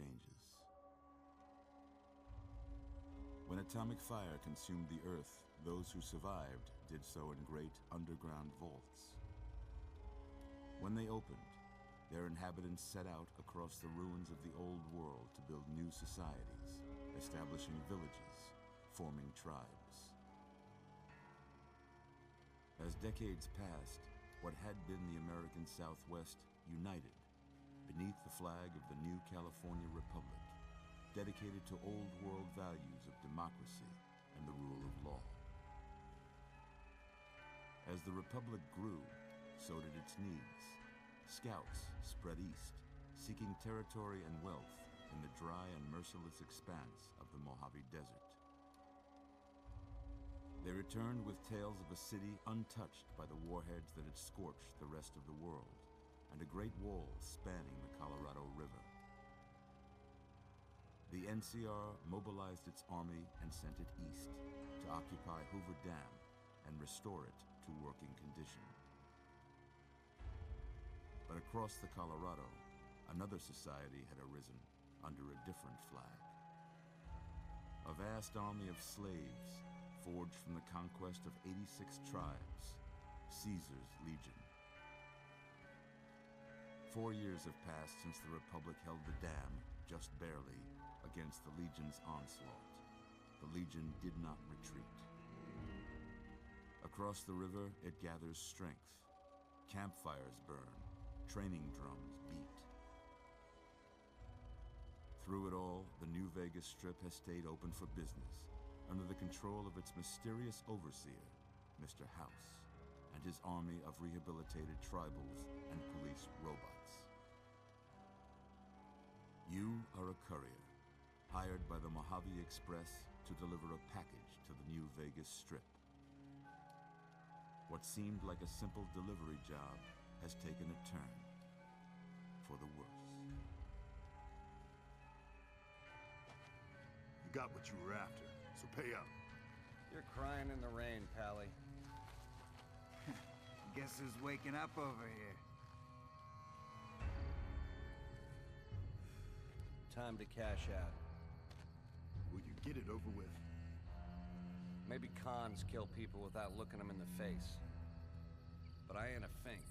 changes. When atomic fire consumed the Earth, those who survived did so in great underground vaults. When they opened, their inhabitants set out across the ruins of the old world to build new societies, establishing villages, forming tribes. As decades passed, what had been the American Southwest united beneath the flag of the new California Republic, dedicated to old world values of democracy and the rule of law. As the Republic grew, so did its needs. Scouts spread east, seeking territory and wealth in the dry and merciless expanse of the Mojave Desert. They returned with tales of a city untouched by the warheads that had scorched the rest of the world, and a great wall spanning the Colorado River. The NCR mobilized its army and sent it east to occupy Hoover Dam and restore it to working condition. But across the Colorado, another society had arisen under a different flag. A vast army of slaves forged from the conquest of 86 tribes, Caesar's Legion. 4 years have passed since the Republic held the dam, just barely, against the Legion's onslaught. The Legion did not retreat. Across the river, it gathers strength. Campfires burn, training drums beat. Through it all, the New Vegas Strip has stayed open for business, under the control of its mysterious overseer, Mr. House, and his army of rehabilitated tribals and police robots. You are a courier, hired by the Mojave Express to deliver a package to the New Vegas Strip. What seemed like a simple delivery job has taken a turn for the worse. You got what you were after, so pay up. You're crying in the rain, Pally. Guess who's waking up over here? Time to cash out. Will you get it over with? Maybe cons kill people without looking them in the face. But I ain't a fink.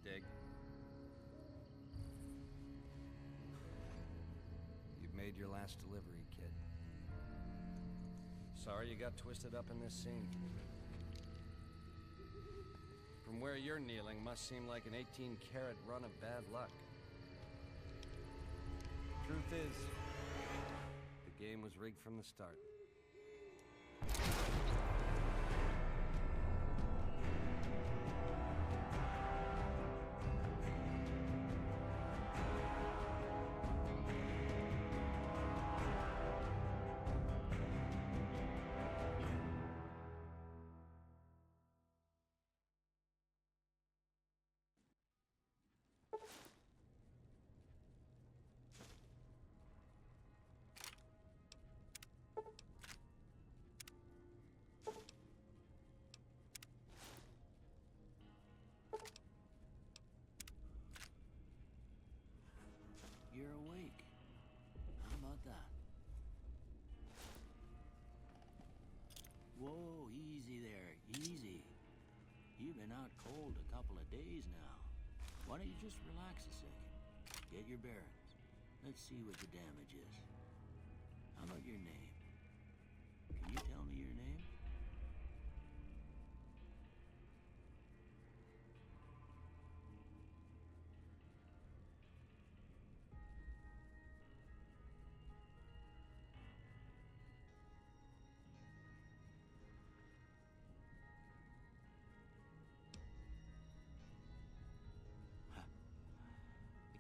Dig? You've made your last delivery, kid. Sorry you got twisted up in this scene. From where you're kneeling must seem like an 18-carat run of bad luck. Truth is, the game was rigged from the start. You're awake. How about that? Whoa, easy there, easy. You've been out cold a couple of days now. Why don't you just relax a second? Get your bearings. Let's see what the damage is. How about your name? Can you tell me your name?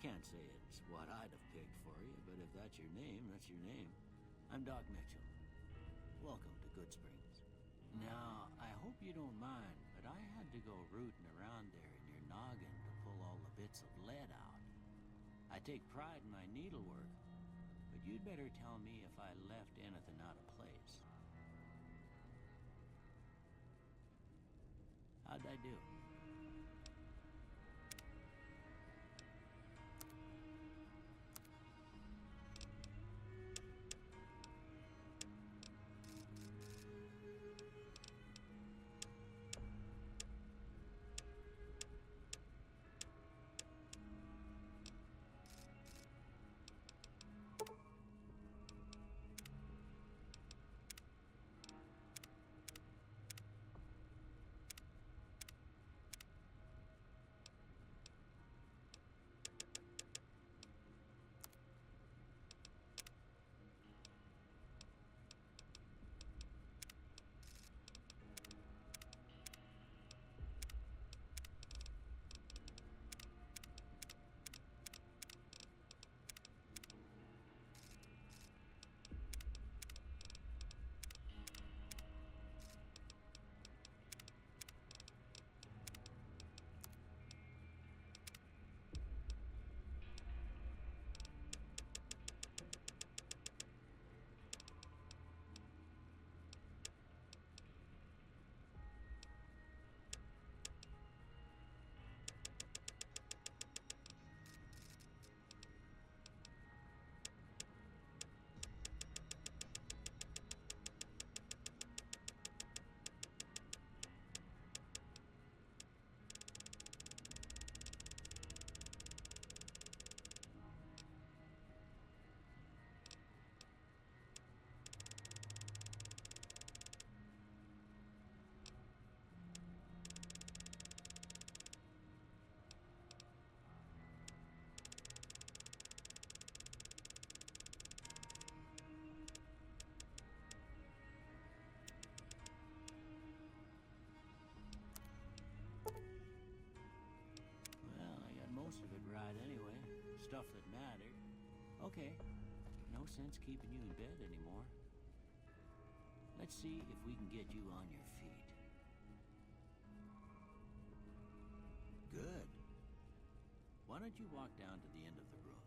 I can't say it's what I'd have picked for you, but if that's your name, that's your name. I'm Doc Mitchell. Welcome to Goodsprings. Now, I hope you don't mind, but I had to go rooting around there in your noggin to pull all the bits of lead out. I take pride in my needlework, but you'd better tell me if I left anything out of place. How'd I do? Okay. No sense keeping you in bed anymore. Let's see if we can get you on your feet. Good. Why don't you walk down to the end of the room,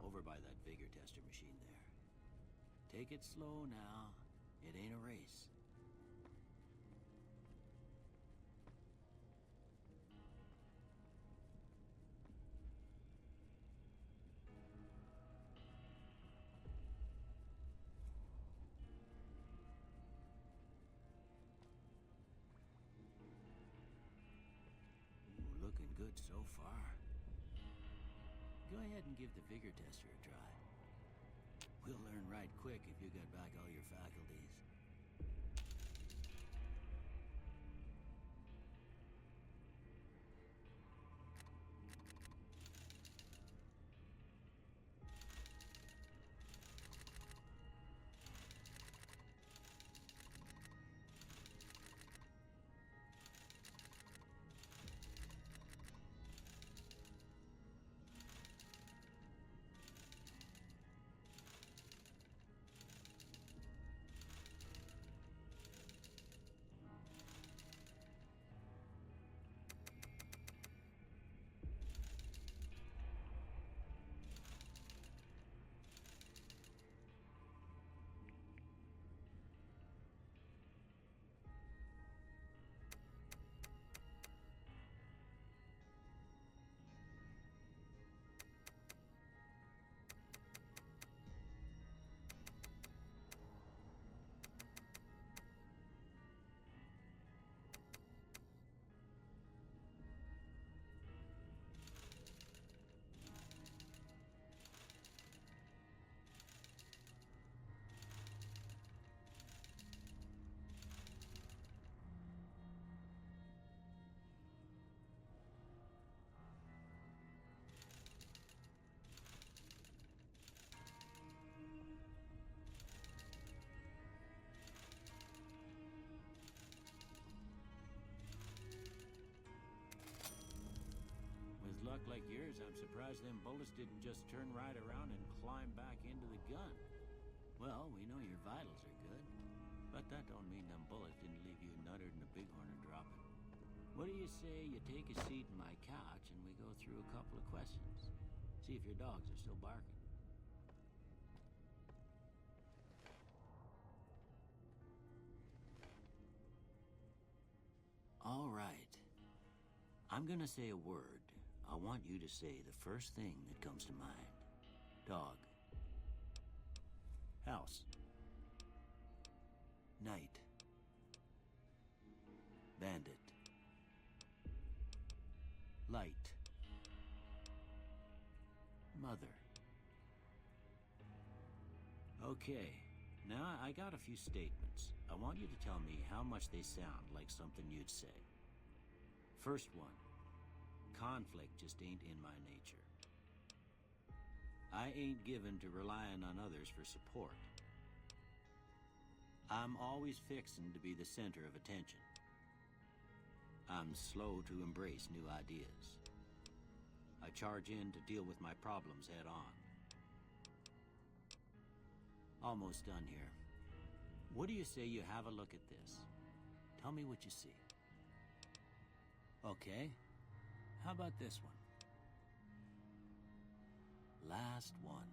over by that vigor tester machine there. Take it slow now. It ain't a race. Ooh, looking good so far. Go ahead and give the vigor tester a try. We'll learn right quick if you got back all your faculties. With luck like yours, I'm surprised them bullets didn't just turn right around and climb back into the gun. Well, we know your vitals are good, but that don't mean them bullets didn't leave you nuttered and a bighorn dropping. What do you say you take a seat in my couch and we go through a couple of questions? See if your dogs are still barking. All right. I'm gonna say a word. I want you to say the first thing that comes to mind. Dog. House. Night. Bandit. Light. Mother. Okay, now I got a few statements. I want you to tell me how much they sound like something you'd say. First one. Conflict just ain't in my nature. I ain't given to relying on others for support. I'm always fixin' to be the center of attention. I'm slow to embrace new ideas. I charge in to deal with my problems head on. Almost done here. What do you say you have a look at this? Tell me what you see. Okay. How about this one? Last one.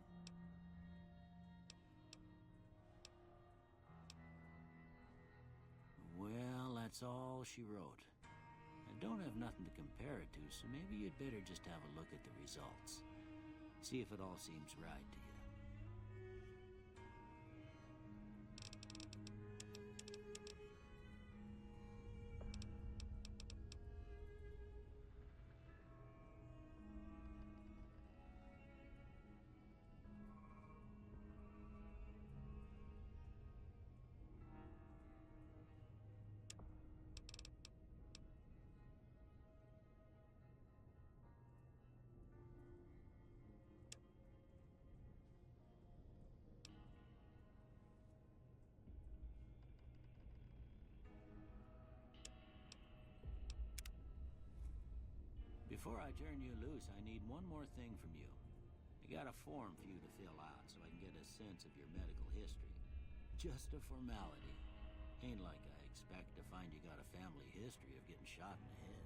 Well, that's all she wrote. I don't have nothing to compare it to, so maybe you'd better just have a look at the results. See if it all seems right to you. Before I turn you loose, I need one more thing from you. I got a form for you to fill out so I can get a sense of your medical history. Just a formality. Ain't like I expect to find you got a family history of getting shot in the head.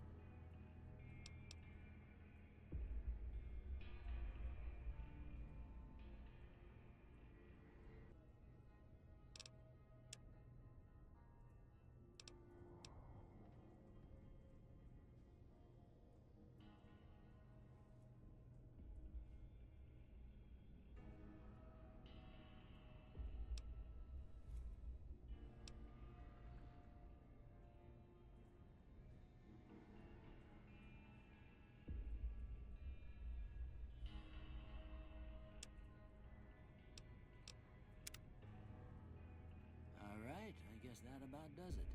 All right, I guess that about does it.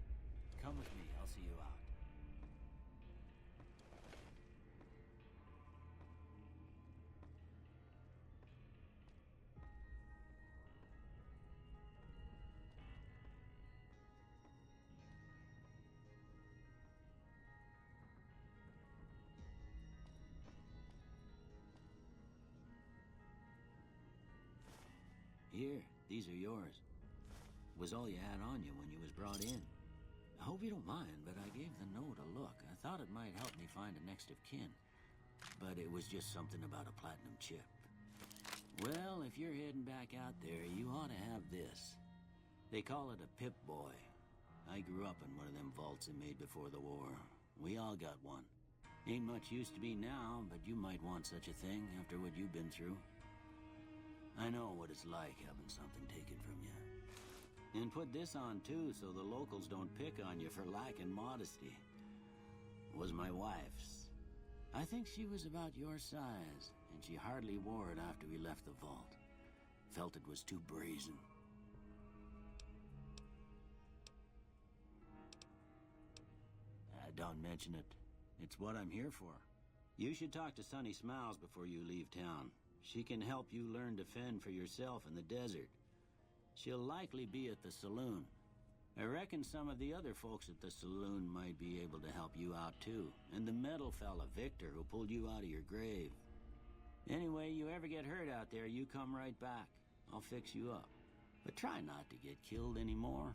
Come with me, I'll see you out. Here, these are yours. Was all you had on you when you was brought in. I hope you don't mind, but I gave the note a look. I thought it might help me find a next of kin. But it was just something about a platinum chip. Well, if you're heading back out there, you ought to have this. They call it a Pip-Boy. I grew up in one of them vaults they made before the war. We all got one. Ain't much use to be now, but you might want such a thing after what you've been through. I know what it's like having something taken from you. And put this on, too, so the locals don't pick on you for lacking modesty. Was my wife's. I think she was about your size, and she hardly wore it after we left the vault. Felt it was too brazen. Don't mention it. It's what I'm here for. You should talk to Sunny Smiles before you leave town. She can help you learn to fend for yourself in the desert. She'll likely be at the saloon. I reckon some of the other folks at the saloon might be able to help you out too. And the metal fella, Victor, who pulled you out of your grave. Anyway, you ever get hurt out there, you come right back. I'll fix you up. But try not to get killed anymore.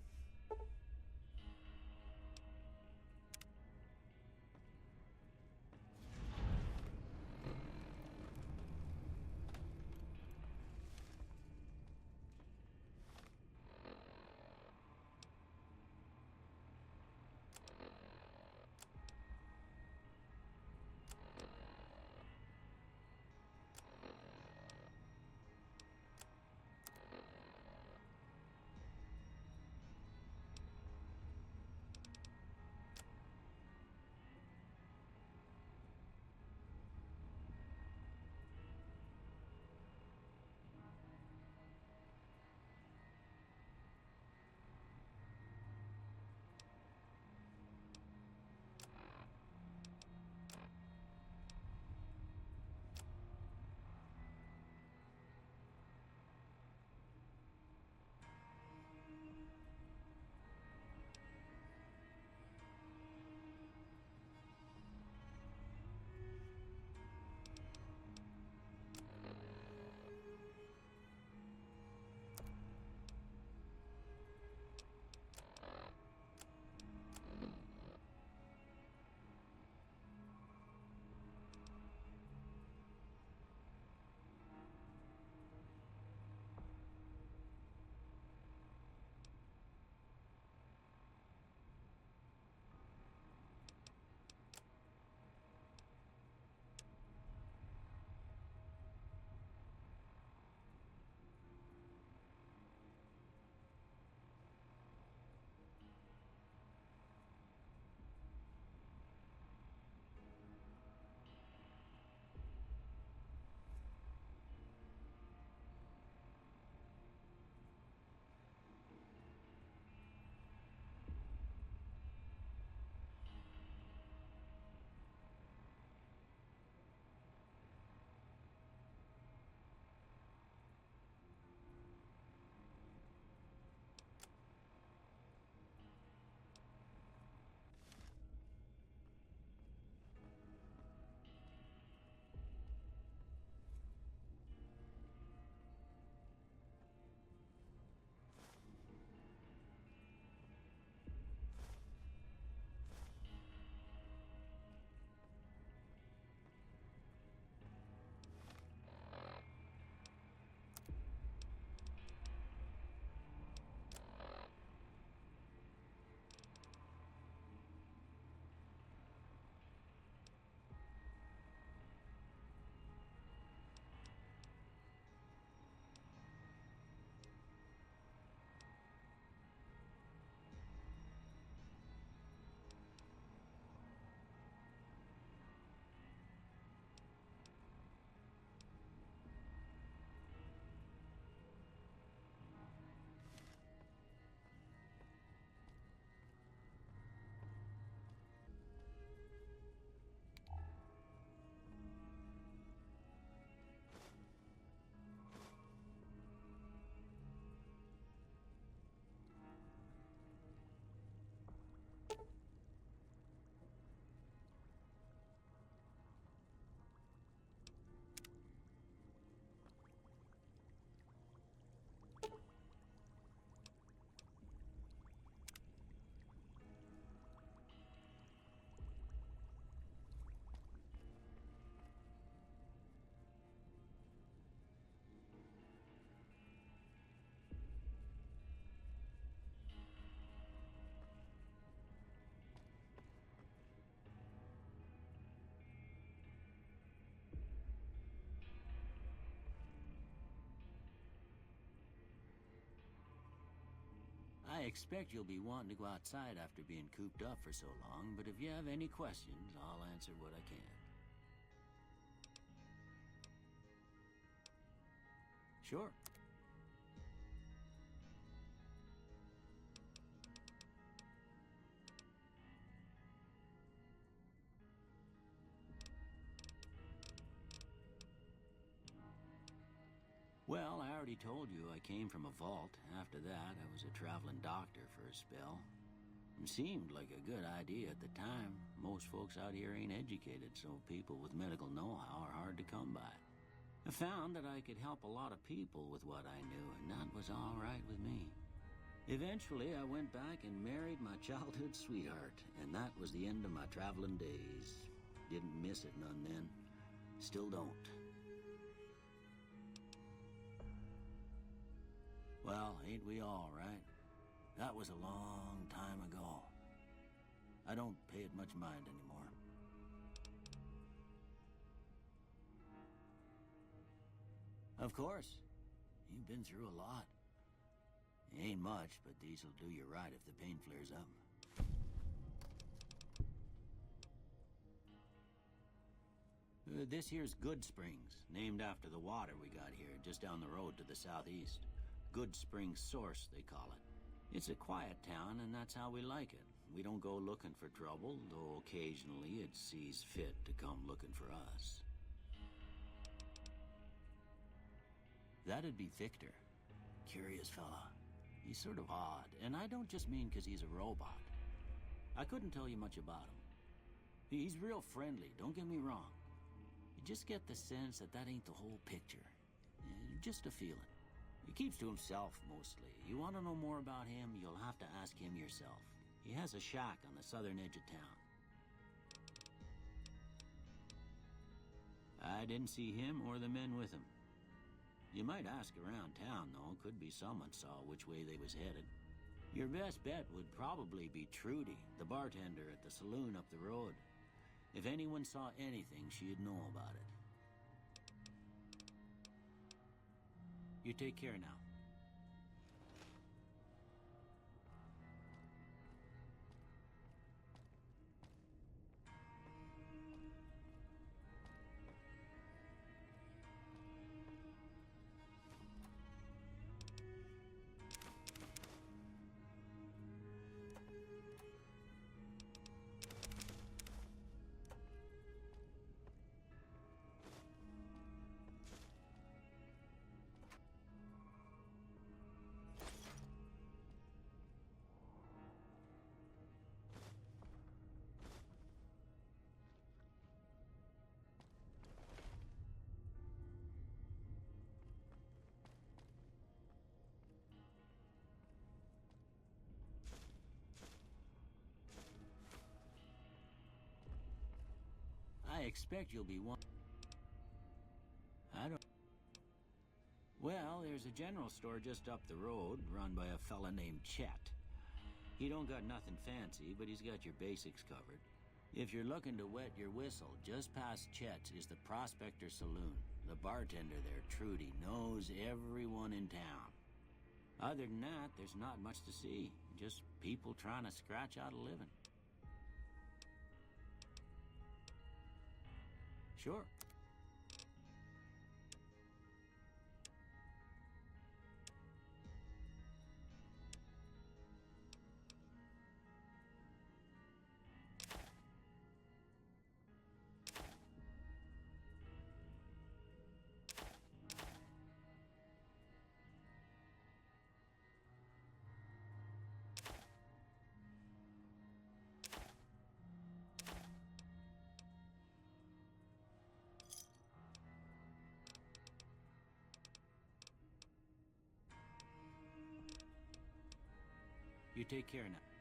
I expect you'll be wanting to go outside after being cooped up for so long, but if you have any questions, I'll answer what I can. Sure. Well, I already told you I came from a vault. After that, I was a traveling doctor for a spell. It seemed like a good idea at the time. Most folks out here ain't educated, so people with medical know-how are hard to come by. I found that I could help a lot of people with what I knew, and that was all right with me. Eventually, I went back and married my childhood sweetheart, and that was the end of my traveling days. Didn't miss it none then. Still don't. Well, ain't we all, right? That was a long time ago. I don't pay it much mind anymore. Of course. You've been through a lot. Ain't much, but these'll do you right if the pain flares up. This here's Good Springs, named after the water we got here, just down the road to the southeast. Good Springs Source, they call it. It's a quiet town, and that's how we like it. We don't go looking for trouble, though occasionally it sees fit to come looking for us. That'd be Victor. Curious fella. He's sort of odd, and I don't just mean 'cause he's a robot. I couldn't tell you much about him. He's real friendly, don't get me wrong. You just get the sense that that ain't the whole picture. Just a feeling. He keeps to himself, mostly. You want to know more about him, you'll have to ask him yourself. He has a shack on the southern edge of town. I didn't see him or the men with him. You might ask around town, though. Could be someone saw which way they was headed. Your best bet would probably be Trudy, the bartender at the saloon up the road. If anyone saw anything, she'd know about it. You take care now. I expect you'll be one. I don't. Well, there's a general store just up the road, run by a fella named Chet. He don't got nothing fancy, but he's got your basics covered. If you're looking to wet your whistle, just past Chet's is the Prospector Saloon. The bartender there, Trudy, knows everyone in town. Other than that, there's not much to see. Just people trying to scratch out a living. Sure. You take care now.